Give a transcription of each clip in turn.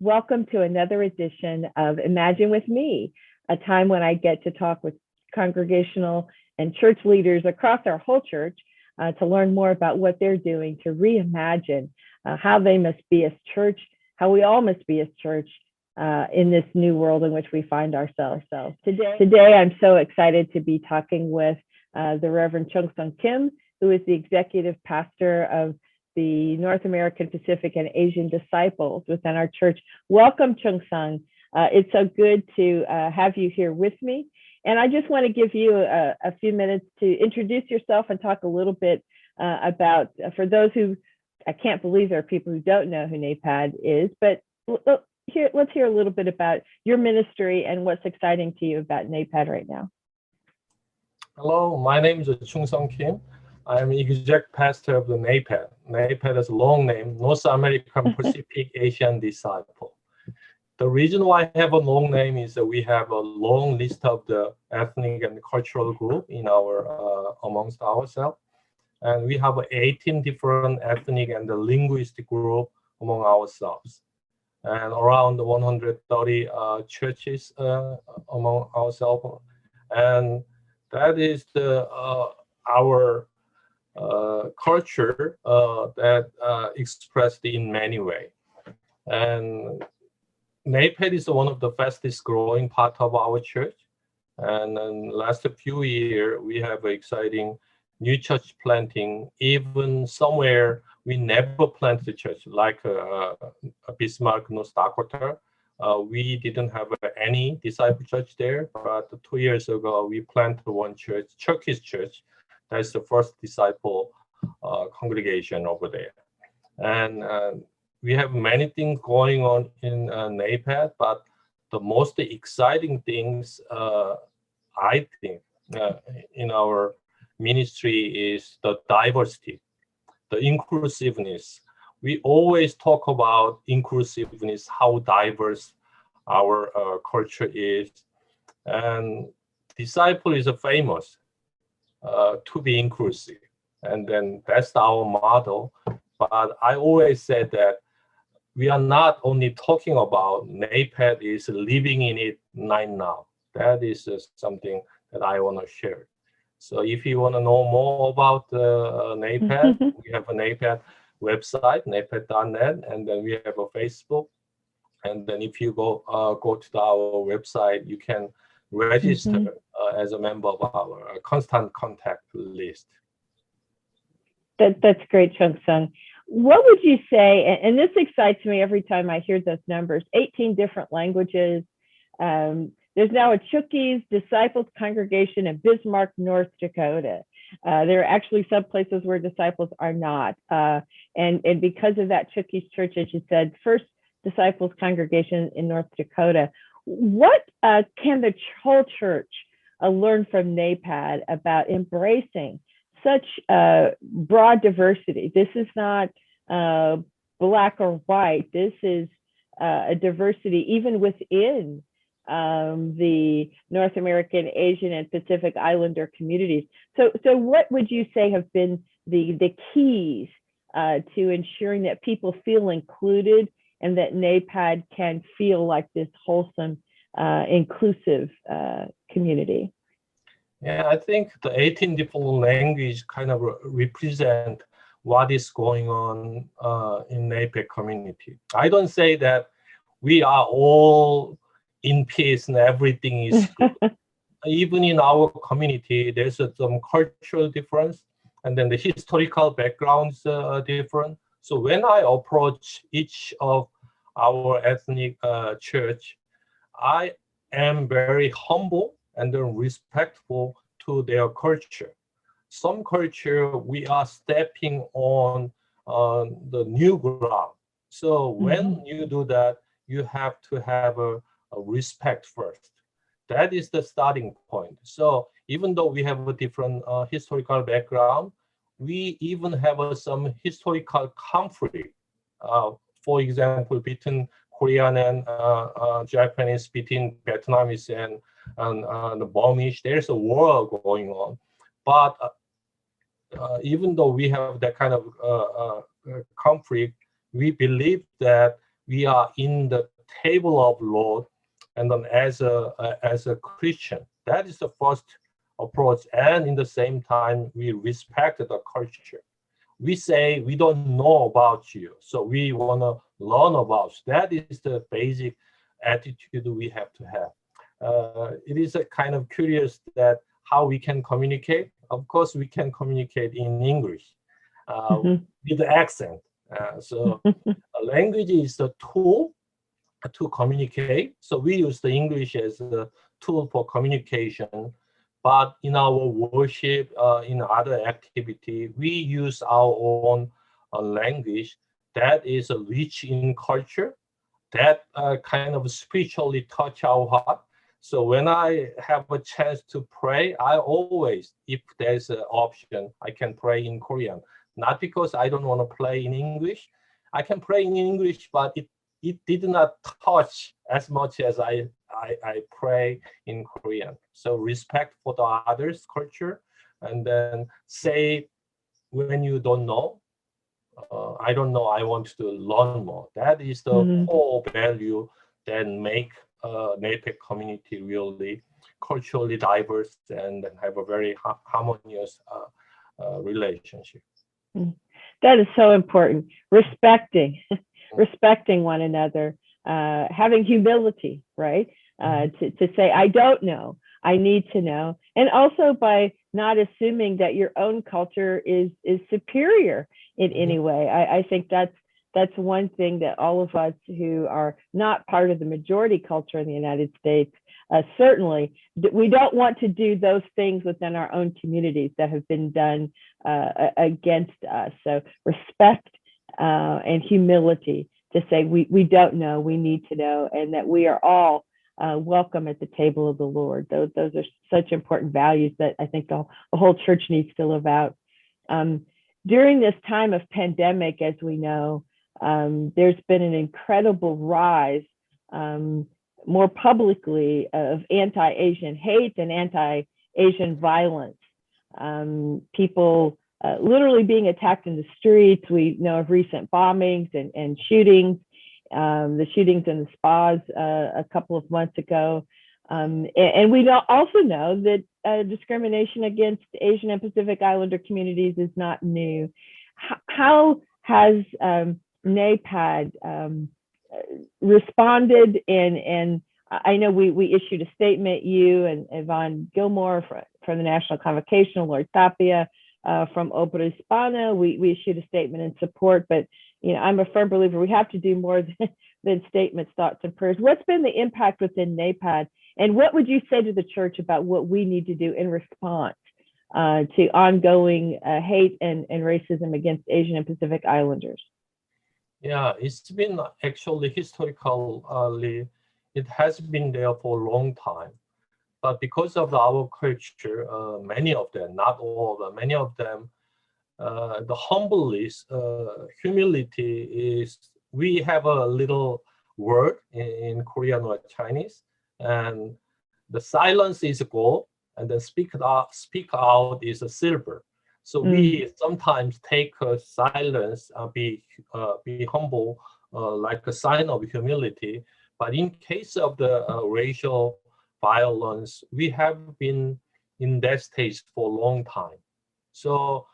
Welcome to another edition of Imagine with Me, a time when I get to talk with congregational and church leaders across our whole church to learn more about what they're doing to reimagine how they must be as church, how we all must be as church in this new world in which we find ourselves. So today I'm so excited to be talking with the Reverend Chung Seong Kim, who is the executive pastor of the North American, Pacific, and Asian disciples within our church. Welcome, Chung Seong. It's so good to have you here with me. And I just want to give you a few minutes to introduce yourself and talk a little bit about, for those who, I can't believe there are people who don't know who NAPAD is, but let's hear a little bit about your ministry and what's exciting to you about NAPAD right now. Hello, my name is Chung Seong Kim. I'm exec pastor of the NAPAD. NAPAD is a long name, North American Pacific Asian Disciple. The reason why I have a long name is that we have a long list of the ethnic and cultural group in our amongst ourselves. And we have 18 different ethnic and linguistic group among ourselves. And around 130 churches among ourselves. And that is our culture that expressed in many ways. And NAPAD is one of the fastest growing part of our church. And in the last few years, we have exciting new church planting, even somewhere we never planted a church, like Bismarck, North Dakota. We didn't have any disciple church there, but 2 years ago, we planted one church, Turkish church. That's the first disciple congregation over there. And we have many things going on in NAPAD, but the most exciting things, I think, in our ministry is the diversity, the inclusiveness. We always talk about inclusiveness, how diverse our culture is. And disciple is famous to be inclusive. And then that's our model. But I always said that we are not only talking about NAPAD is living in it right now. That is something that I want to share. So if you want to know more about NAPAD, we have a NAPAD website, napad.net, and then we have a Facebook. And then if you go to our website, you can register as a member of our constant contact list. That's great, Chung Seong. What would you say, and this excites me every time I hear those numbers, 18 different languages. There's now a Chukis Disciples congregation in Bismarck, North Dakota. There are actually some places where disciples are not. And because of that Chukis church, as you said, first disciples congregation in North Dakota, what can the whole church learn from NAPAD about embracing such broad diversity? This is not black or white. This is a diversity even within the North American, Asian, and Pacific Islander communities. So what would you say have been the keys to ensuring that people feel included and that NAPAD can feel like this wholesome, inclusive community? Yeah, I think the 18 different languages kind of represent what is going on in NAPAD community. I don't say that we are all in peace and everything is good. Even in our community, there's some cultural difference, and then the historical backgrounds are different. So when I approach each of our ethnic church, I am very humble and then respectful to their culture. Some culture, we are stepping on the new ground. So when you do that, you have to have a respect first. That is the starting point. So even though we have a different historical background, we even have some historical conflict. For example, between Korean and Japanese, between Vietnamese and the Burmese, there's a war going on. But even though we have that kind of conflict, we believe that we are in the table of Lord, and then as a Christian. That is the first approach. And in the same time, we respect the culture. We say we don't know about you, so we want to learn about you. That is the basic attitude we have to have. It is a kind of curious that how we can communicate. Of course, we can communicate in English with the accent. So language is a tool to communicate. So we use the English as a tool for communication. But in our worship, in other activity, we use our own language that is rich in culture, that kind of spiritually touch our heart. So when I have a chance to pray, I always, if there's an option, I can pray in Korean. Not because I don't want to pray in English. I can pray in English, but it did not touch as much as I pray in Korean. So respect for the others' culture, and then say when you don't know, I don't know, I want to learn more. That is the core value that make NAPAD community really culturally diverse and have a very harmonious relationship. That is so important. Respecting one another, having humility, right? To say, I don't know, I need to know. And also by not assuming that your own culture is superior in any way. I think that's one thing that all of us who are not part of the majority culture in the United States, certainly, we don't want to do those things within our own communities that have been done against us. So respect and humility to say we don't know, we need to know, and that we are all welcome at the table of the Lord. Those are such important values that I think the whole church needs to live out. During this time of pandemic, as we know, there's been an incredible rise more publicly of anti-Asian hate and anti-Asian violence. People literally being attacked in the streets. We know of recent bombings and shootings, the shootings in the spas a couple of months ago. And we also know that discrimination against Asian and Pacific Islander communities is not new. How has NAPAD responded? And I know we issued a statement, you and Yvonne Gilmore from the National Convocation, Lord Tapia from Obra Hispana, we issued a statement in support, but I'm a firm believer we have to do more than statements, thoughts, and prayers. What's been the impact within NAPAD, and what would you say to the church about what we need to do in response to ongoing hate and racism against Asian and Pacific Islanders? Yeah, it's been actually historically, it has been there for a long time. But because of our culture, many of them, not all of them, many of them, the humbleness, humility is, we have a little word in Korean or Chinese, and the silence is gold, and the speak out is a silver. So we sometimes take silence, be humble, like a sign of humility. But in case of the racial violence, we have been in that stage for a long time. So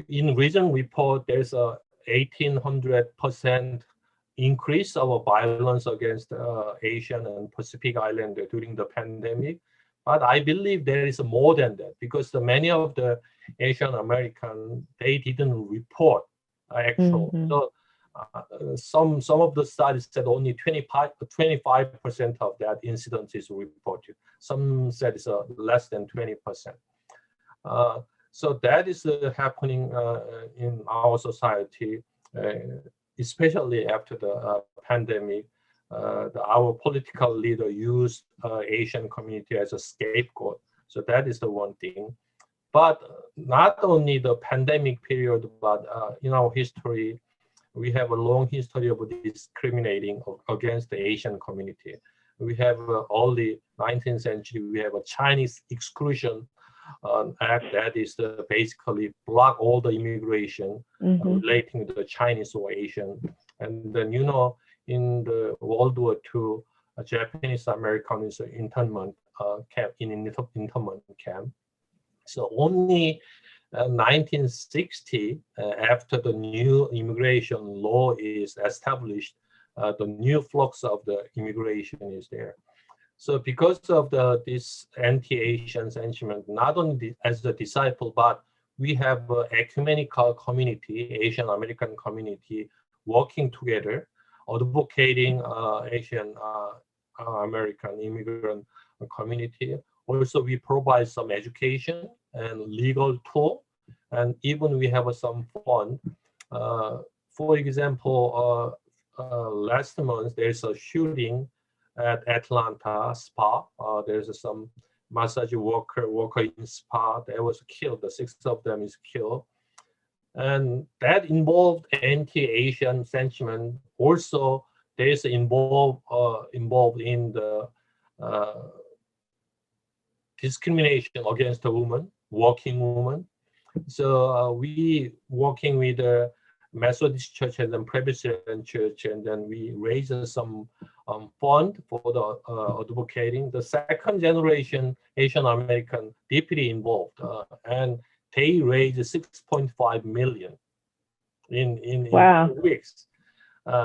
in recent report, there's a 1,800% increase of violence against Asian and Pacific Islander during the pandemic. But I believe there is more than that, because many of the Asian American, they didn't report actual. So some of the studies said only 25% of that incident is reported. Some said it's less than 20%. So that is happening in our society, especially after the pandemic. Our political leader used Asian community as a scapegoat. So that is the one thing. But not only the pandemic period, but in our history, we have a long history of discriminating against the Asian community. We have early 19th century, we have a Chinese exclusion act that is basically block all the immigration relating to the Chinese or Asian. And then, in the World War II Japanese Americans internment camp internment camp. So only 1960, after the new immigration law is established, the new flux of the immigration is there. So because of this anti-Asian sentiment, not only as a disciple, but we have an ecumenical community, Asian American community, working together, advocating Asian American immigrant community. Also, we provide some education and legal tool, and even we have some fund. For example, last month there's a shooting at Atlanta Spa. There's some massage worker in Spa that was killed. The 6 of them is killed, and that involved anti-Asian sentiment. Also, there is involved in the discrimination against a woman, working woman. So we working with the Methodist Church and then Presbyterian Church, and then we raise some fund for the advocating. The second generation Asian American deeply involved, and they raised 6.5 million in Wow. 2 weeks,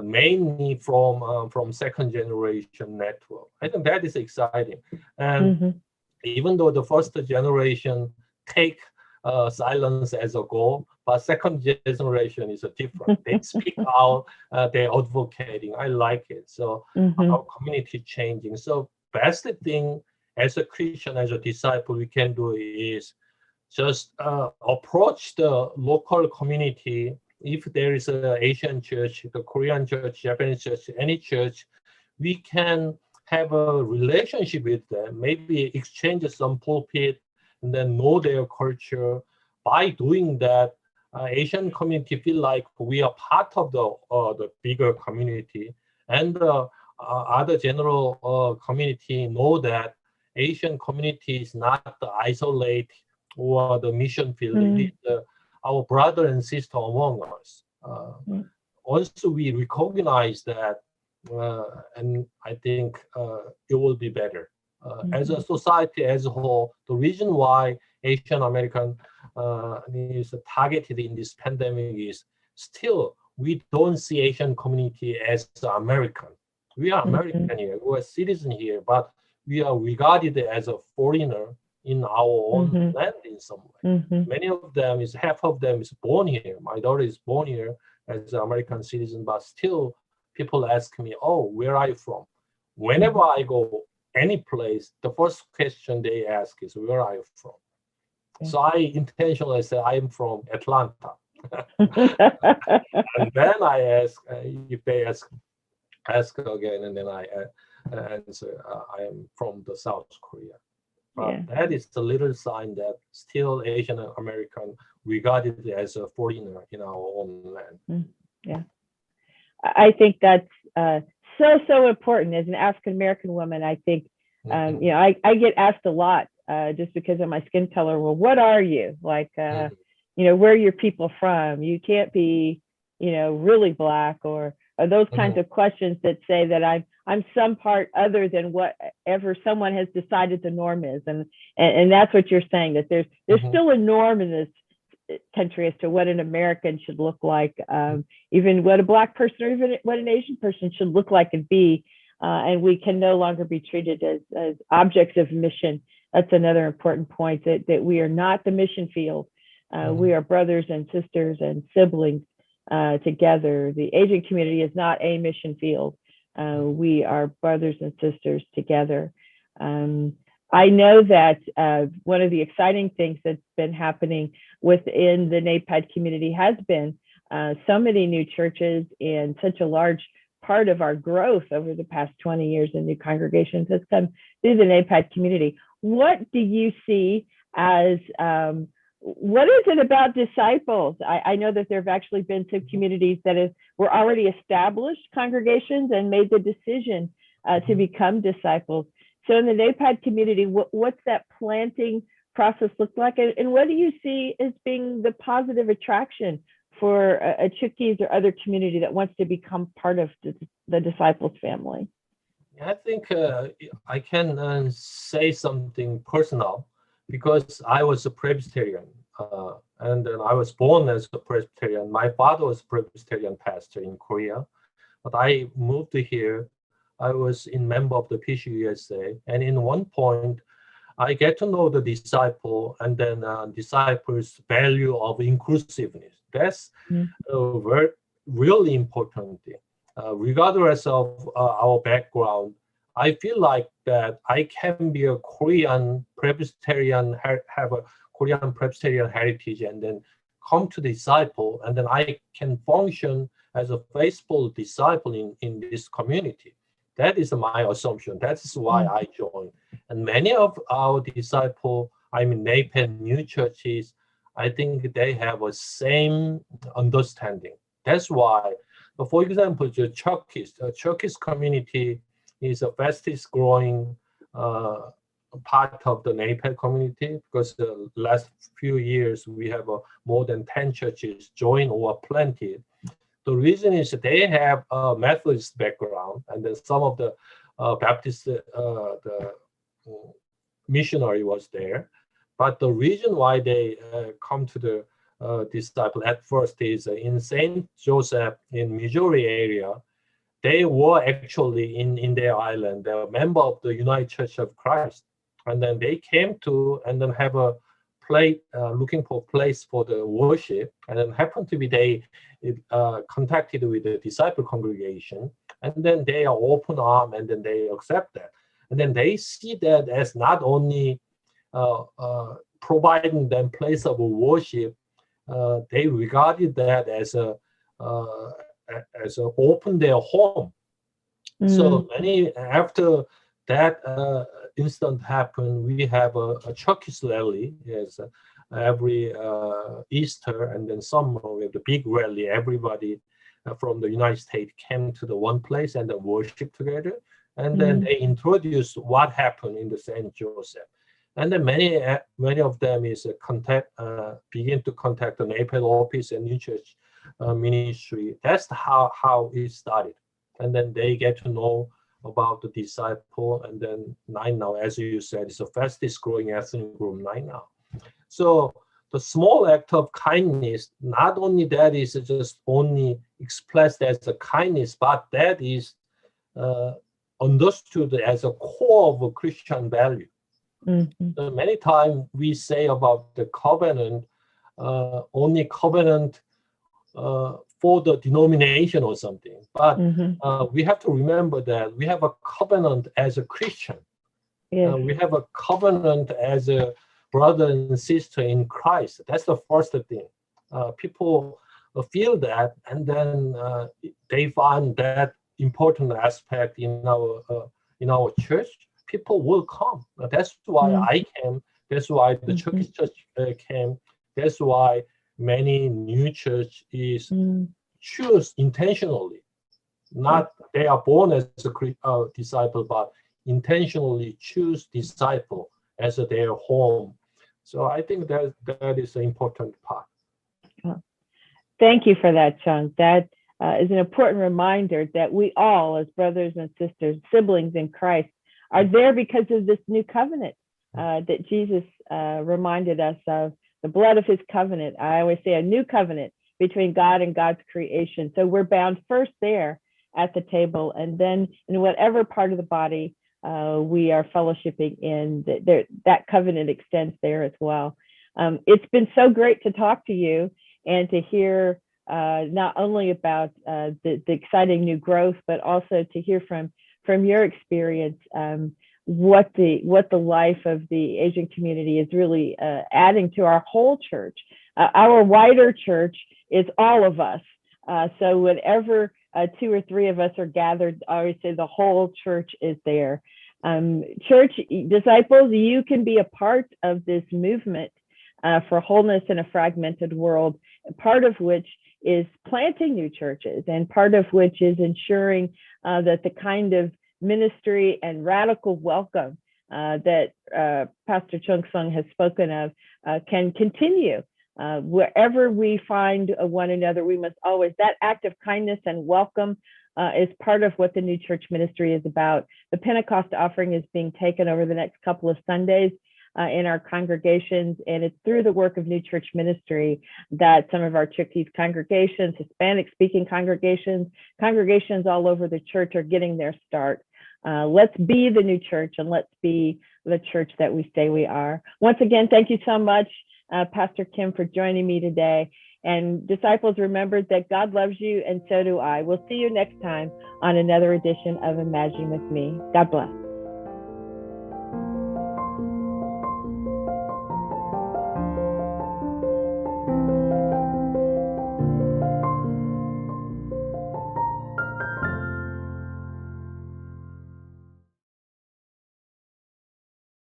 mainly from second generation network. I think that is exciting, and even though the first generation take silence as a goal, but second generation is different. They speak out, they're advocating. I like it. So our community changing. So best thing as a Christian, as a disciple, we can do is just approach the local community. If there is an Asian church, the Korean church, Japanese church, any church, we can have a relationship with them, maybe exchange some pulpit, and then know their culture. By doing that, Asian community feel like we are part of the bigger community, and other general community know that Asian community is not the isolated or the mission field. It is our brother and sister among us. Once we recognize that, and I think it will be better. As a society as a whole, the reason why Asian American is targeted in this pandemic is still we don't see Asian community as American. We are American here, we are citizen here, but we are regarded as a foreigner in our own land in some way. Many of them half of them is born here. My daughter is born here as an American citizen, but still people ask me, "Oh, where are you from?" Whenever I go any place, the first question they ask is, "Where are you from?" So I intentionally say I am from Atlanta, and then I ask if they ask again, and then I answer I am from the South Korea. That is the little sign that still Asian American regarded as a foreigner in our own land. Yeah, I think that's so important. As an African American woman, I think I get asked a lot just because of my skin color. Well, what are you? Like, where are your people from? You can't be, really Black, or those kinds of questions that say that I'm some part other than whatever someone has decided the norm is, and that's what you're saying, that there's still a norm in this country as to what an American should look like, even what a Black person or even what an Asian person should look like and be, and we can no longer be treated as objects of mission. That's another important point, that we are not the mission field. We are brothers and sisters and siblings together. The Asian community is not a mission field. We are brothers and sisters together. I know that one of the exciting things that's been happening within the NAPAD community has been so many new churches, and such a large part of our growth over the past 20 years in new congregations has come through the NAPAD community. What do you see as, what is it about disciples? I know that there have actually been some communities that were already established congregations and made the decision to become disciples. So in the NAPAD community, what's that planting process look like? And what do you see as being the positive attraction for a Chukis or other community that wants to become part of the disciples family? I think I can say something personal because I was a Presbyterian, and then I was born as a Presbyterian. My father was a Presbyterian pastor in Korea, but I moved here. I was a member of the PCUSA, and in one point, I get to know the disciple and then disciples' value of inclusiveness. That's a very really important thing. Regardless of our background, I feel like that I can be a Korean Presbyterian, have a Korean Presbyterian heritage, and then come to disciple, and then I can function as a faithful disciple in this community. That is my assumption. That is why I joined. And many of our disciples, NAPAD new churches, I think they have a same understanding. That's why, for example, the Turkish community is the fastest growing part of the NAPAD community, because the last few years we have more than 10 churches joined or planted. The reason is they have a Methodist background, and then some of the Baptist the missionary was there. But the reason why they come to the disciple at first is in St. Joseph in Missouri area, they were actually in their island. They were a member of the United Church of Christ. And then they came to and then have a place, looking for a place for the worship. And then happened to be they contacted with the disciple congregation. And then they are open arm and then they accept that. And then they see that as not only providing them place of worship, they regarded that as a open their home. So many after that incident happened, we have a Turkish rally as every Easter, and then summer we have the big rally. Everybody from the United States came to the one place and then worship together. And then they introduced what happened in the St. Joseph. And then many of them is begin to contact the NAPAD office and new church ministry. That's how it started. And then they get to know about the disciple. And then now, as you said, it's the fastest growing ethnic group now. So the small act of kindness, not only that is just only expressed as a kindness, but that is understood as a core of a Christian value. So many times we say about the covenant, only covenant for the denomination or something. But we have to remember that we have a covenant as a Christian. Yes. We have a covenant as a brother and sister in Christ. That's the first thing. People feel that, and then they find that important aspect in our church. People will come. That's why I came. That's why the Turkish church came. That's why many new church is choose intentionally. Not they are born as a disciple, but intentionally choose disciple as their home. So I think that is an important part. Thank you for that, Chung. That is an important reminder that we all, as brothers and sisters, siblings in Christ, are there because of this new covenant that Jesus reminded us of, the blood of his covenant. I always say a new covenant between God and God's creation. So we're bound first there at the table, and then in whatever part of the body we are fellowshipping in, that covenant extends there as well. It's been so great to talk to you and to hear not only about the exciting new growth, but also to hear from your experience what the life of the Asian community is really adding to our whole church. Our wider church is all of us. So whenever 2 or 3 of us are gathered, I always say the whole church is there. Church disciples, you can be a part of this movement for wholeness in a fragmented world, part of which is planting new churches, and part of which is ensuring that the kind of ministry and radical welcome that Pastor Chung Seong has spoken of can continue Wherever we find one another, we must always, that act of kindness and welcome is part of what the New Church Ministry is about. The Pentecost offering is being taken over the next couple of Sundays in our congregations, and it's through the work of New Church Ministry that some of our Chickees congregations, Hispanic-speaking congregations, congregations all over the church are getting their start. Let's be the new church, and let's be the church that we say we are. Once again, thank you so much, Pastor Kim, for joining me today. And disciples, remember that God loves you, and so do I. We'll see you next time on another edition of Imagine with Me. God bless.